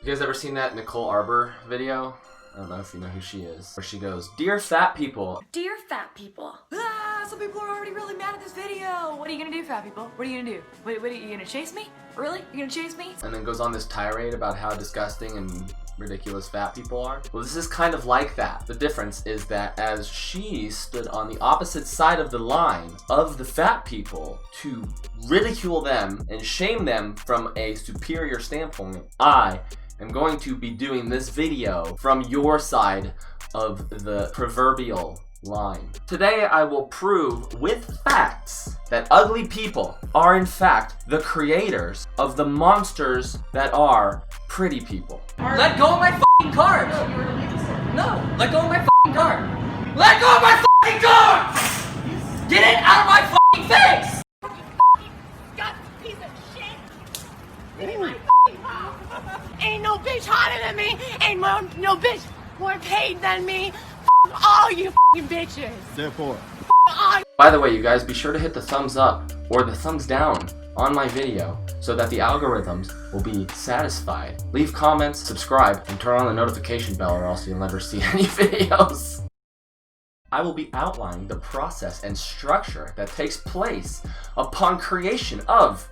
You guys ever seen that Nicole Arbor video? I don't know if you know who she is. Where she goes, "Dear fat people." Dear fat people. Ah, some people are already really mad at this video. What are you gonna do, fat people? What are you gonna do? What are you gonna chase me? Really? You gonna chase me? And then goes on this tirade about how disgusting and ridiculous fat people are. Well, this is kind of like that. The difference is that as she stood on the opposite side of the line of the fat people to ridicule them and shame them from a superior standpoint, I am going to be doing this video from your side of the proverbial line. Today I will prove with facts that ugly people are in fact the creators of the monsters that are pretty people. Let go of my f***ing card! No, let go of my f***ing card! Let go of my f***ing card! Get it out of my f***ing face! Got piece of shit! Get in my f***ing mouth! Ain't no bitch hotter than me! Ain't no bitch more paid than me! F*** all you f***ing bitches! Therefore. By the way, you guys, be sure to hit the thumbs up or the thumbs down on my video so that the algorithms will be satisfied. Leave comments, subscribe, and turn on the notification bell or else you'll never see any videos. I will be outlining the process and structure that takes place upon creation of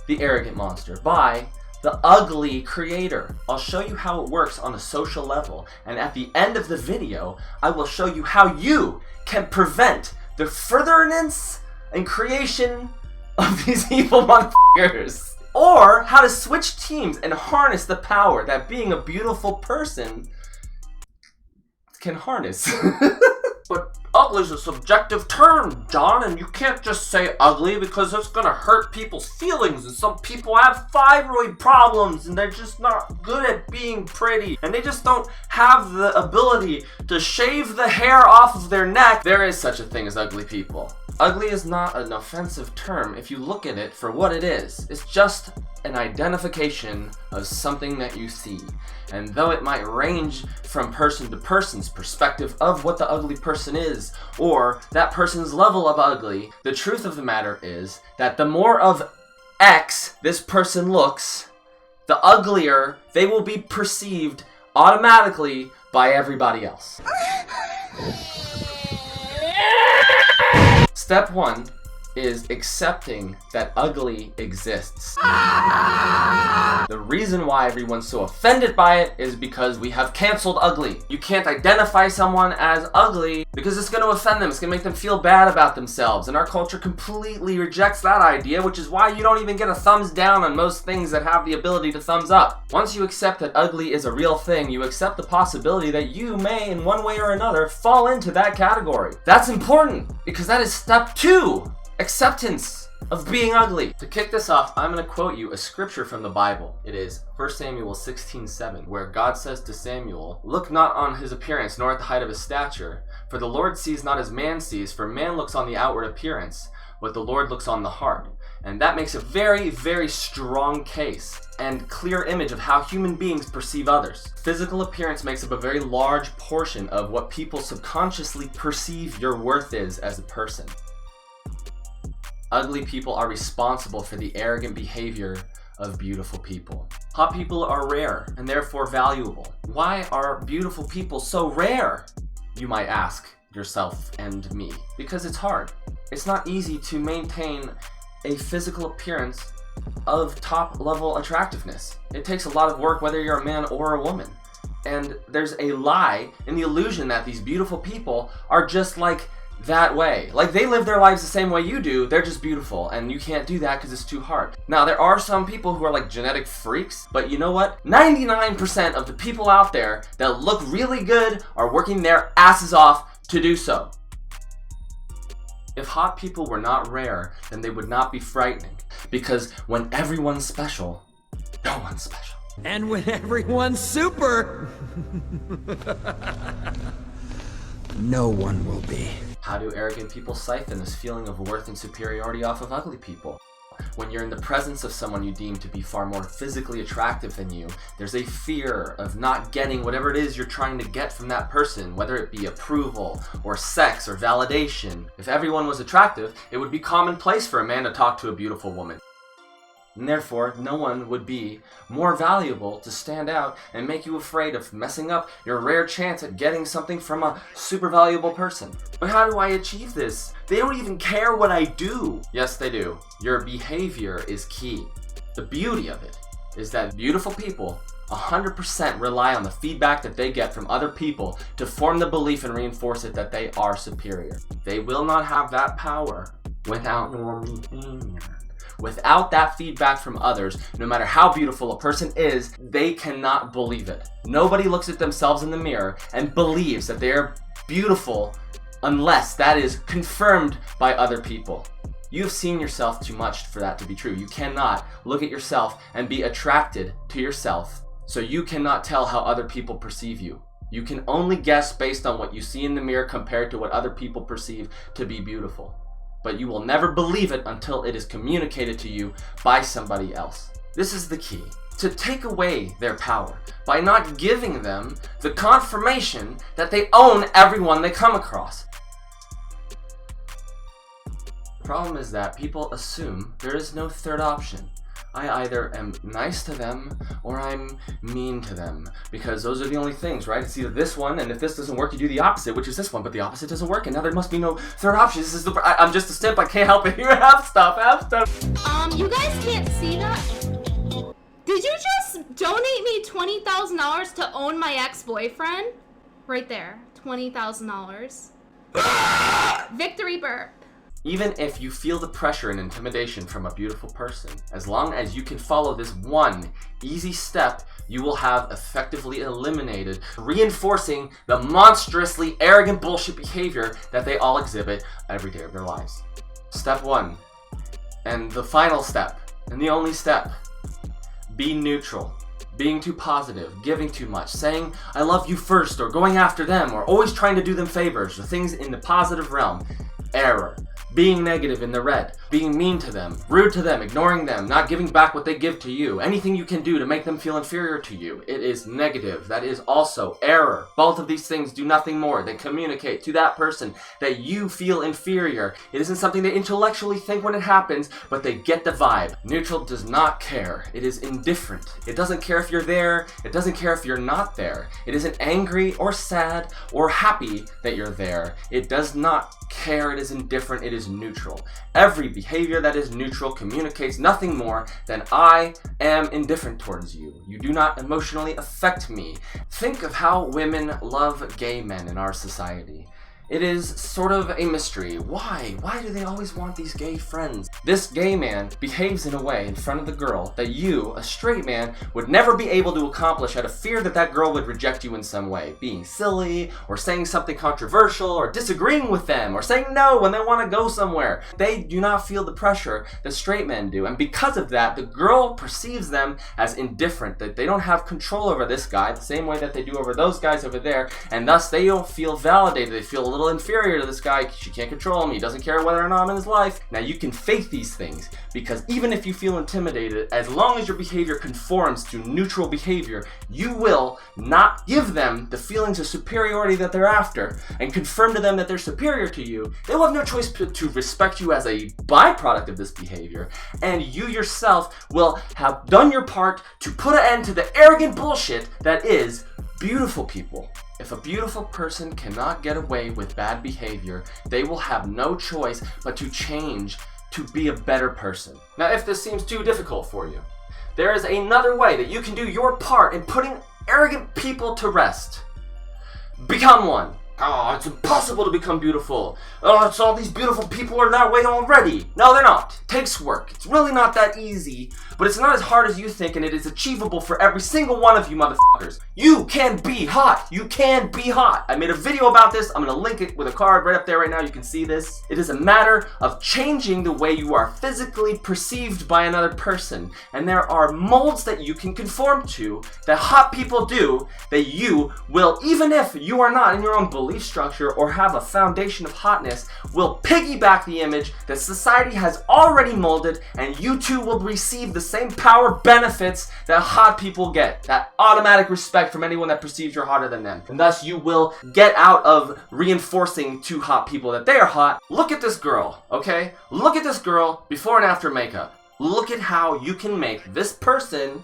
the arrogant monster by the ugly creator. I'll show you how it works on a social level, and at the end of the video, I will show you how you can prevent the furtherance and creation of these evil motherfuckers. Or how to switch teams and harness the power that being a beautiful person can harness. But ugly is a subjective term, John, and you can't just say ugly because it's gonna hurt people's feelings, and some people have thyroid problems and they're just not good at being pretty, and they just don't have the ability to shave the hair off of their neck. There is such a thing as ugly people. Ugly is not an offensive term if you look at it for what it is. It's just an identification of something that you see. And though it might range from person to person's perspective of what the ugly person is, or that person's level of ugly, the truth of the matter is that the more of X this person looks, the uglier they will be perceived automatically by everybody else. Step 1 is accepting that ugly exists. The reason why everyone's so offended by it is because we have canceled ugly. You can't identify someone as ugly because it's going to offend them. It's going to make them feel bad about themselves. And our culture completely rejects that idea, which is why you don't even get a thumbs down on most things that have the ability to thumbs up. Once you accept that ugly is a real thing, you accept the possibility that you may, in one way or another, fall into that category. That's important because that is step 2. Acceptance of being ugly. To kick this off, I'm going to quote you a scripture from the Bible. It is 1 Samuel 16:7, where God says to Samuel, "Look not on his appearance, nor at the height of his stature, for the Lord sees not as man sees, for man looks on the outward appearance, but the Lord looks on the heart." And that makes a very, very strong case and clear image of how human beings perceive others. Physical appearance makes up a very large portion of what people subconsciously perceive your worth is as a person. Ugly people are responsible for the arrogant behavior of beautiful people. Hot people are rare and therefore valuable. Why are beautiful people so rare? You might ask yourself and me. Because it's hard. It's not easy to maintain a physical appearance of top level attractiveness. It takes a lot of work whether you're a man or a woman. And there's a lie in the illusion that these beautiful people are just like that way. Like they live their lives the same way you do, they're just beautiful, and you can't do that because it's too hard. Now, there are some people who are like genetic freaks, but you know what? 99% of the people out there that look really good are working their asses off to do so. If hot people were not rare, then they would not be frightening, because when everyone's special, no one's special. And when everyone's super, no one will be. How do arrogant people siphon this feeling of worth and superiority off of ugly people? When you're in the presence of someone you deem to be far more physically attractive than you, there's a fear of not getting whatever it is you're trying to get from that person, whether it be approval, or sex, or validation. If everyone was attractive, it would be commonplace for a man to talk to a beautiful woman. And therefore, no one would be more valuable to stand out and make you afraid of messing up your rare chance at getting something from a super valuable person. But how do I achieve this? They don't even care what I do. Yes, they do. Your behavior is key. The beauty of it is that beautiful people 100% rely on the feedback that they get from other people to form the belief and reinforce it that they are superior. They will not have that power without your behavior. Without that feedback from others, no matter how beautiful a person is, they cannot believe it. Nobody looks at themselves in the mirror and believes that they are beautiful unless that is confirmed by other people. You've seen yourself too much for that to be true. You cannot look at yourself and be attracted to yourself, so you cannot tell how other people perceive you. You can only guess based on what you see in the mirror compared to what other people perceive to be beautiful. But you will never believe it until it is communicated to you by somebody else. This is the key. To take away their power by not giving them the confirmation that they own everyone they come across. The problem is that people assume there is no third option. I either am nice to them or I'm mean to them, because those are the only things, right? It's either this one, and if this doesn't work, you do the opposite, which is this one, but the opposite doesn't work, and now there must be no third option. This is I'm just a simp, I can't help it. Here, have stuff. You guys can't see that? Did you just donate me $20,000 to own my ex-boyfriend? Right there, $20,000. Victory burp. Even if you feel the pressure and intimidation from a beautiful person, as long as you can follow this one easy step, you will have effectively eliminated reinforcing the monstrously arrogant bullshit behavior that they all exhibit every day of their lives. Step 1, and the final step, and the only step, be neutral. Being too positive, giving too much, saying I love you first, or going after them, or always trying to do them favors, or things in the positive realm. Error. Being negative in the red, being mean to them, rude to them, ignoring them, not giving back what they give to you, anything you can do to make them feel inferior to you, it is negative. That is also error. Both of these things do nothing more than communicate to that person that you feel inferior. It isn't something they intellectually think when it happens, but they get the vibe. Neutral does not care. It is indifferent. It doesn't care if you're there. It doesn't care if you're not there. It isn't angry or sad or happy that you're there. It does not care. It is indifferent. It is neutral. Every behavior that is neutral communicates nothing more than I am indifferent towards you. You do not emotionally affect me. Think of how women love gay men in our society. It is sort of a mystery. Why? Why do they always want these gay friends? This gay man behaves in a way in front of the girl that you, a straight man, would never be able to accomplish out of fear that that girl would reject you in some way. Being silly, or saying something controversial, or disagreeing with them, or saying no when they want to go somewhere. They do not feel the pressure that straight men do. And because of that, the girl perceives them as indifferent, that they don't have control over this guy the same way that they do over those guys over there, and thus they don't feel validated. They feel a little inferior to this guy. She can't control him. He doesn't care whether or not I'm in his life. Now you can fake these things, because even if you feel intimidated, as long as your behavior conforms to neutral behavior, you will not give them the feelings of superiority that they're after and confirm to them that they're superior to you. They will have no choice to respect you as a byproduct of this behavior, and you yourself will have done your part to put an end to the arrogant bullshit that is beautiful people. If a beautiful person cannot get away with bad behavior, they will have no choice but to change to be a better person. Now, if this seems too difficult for you, there is another way that you can do your part in putting arrogant people to rest. Become one. Oh, it's impossible to become beautiful. Oh, it's all these beautiful people are that way already. No, they're not. It takes work. It's really not that easy, but it's not as hard as you think, and it is achievable for every single one of you motherfuckers. You can be hot. You can be hot. I made a video about this. I'm going to link it with a card right up there right now. You can see this. It is a matter of changing the way you are physically perceived by another person, and there are molds that you can conform to that hot people do that you will, even if you are not in your own belief structure or have a foundation of hotness, will piggyback the image that society has already molded, and you too will receive the same power benefits that hot people get. That automatic respect from anyone that perceives you're hotter than them. And thus you will get out of reinforcing to hot people that they are hot. Look at this girl, okay? Look at this girl before and after makeup. Look at how you can make this person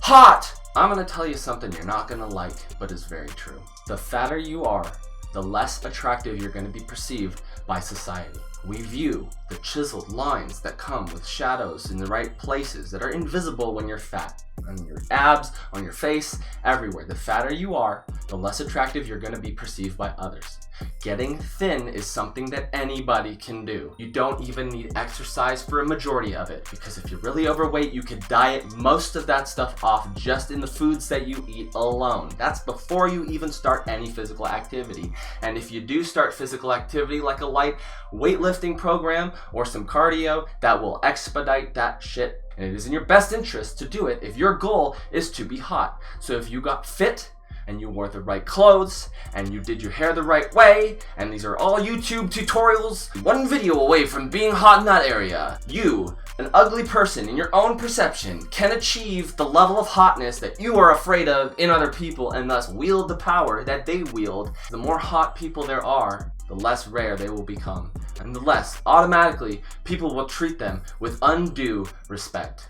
hot. I'm gonna tell you something you're not gonna like, but is very true. The fatter you are, the less attractive you're gonna be perceived by society. We view the chiseled lines that come with shadows in the right places that are invisible when you're fat. On your abs, on your face, everywhere. The fatter you are, the less attractive you're gonna be perceived by others. Getting thin is something that anybody can do. You don't even need exercise for a majority of it, because if you're really overweight, you could diet most of that stuff off just in the foods that you eat alone. That's before you even start any physical activity. And if you do start physical activity like a light weightlifting program or some cardio, that will expedite that shit. And it is in your best interest to do it if your goal is to be hot. So if you got fit, and you wore the right clothes, and you did your hair the right way, and these are all YouTube tutorials, one video away from being hot in that area, you, an ugly person in your own perception, can achieve the level of hotness that you are afraid of in other people, and thus wield the power that they wield. The more hot people there are, the less rare they will become, and the less automatically people will treat them with undue respect.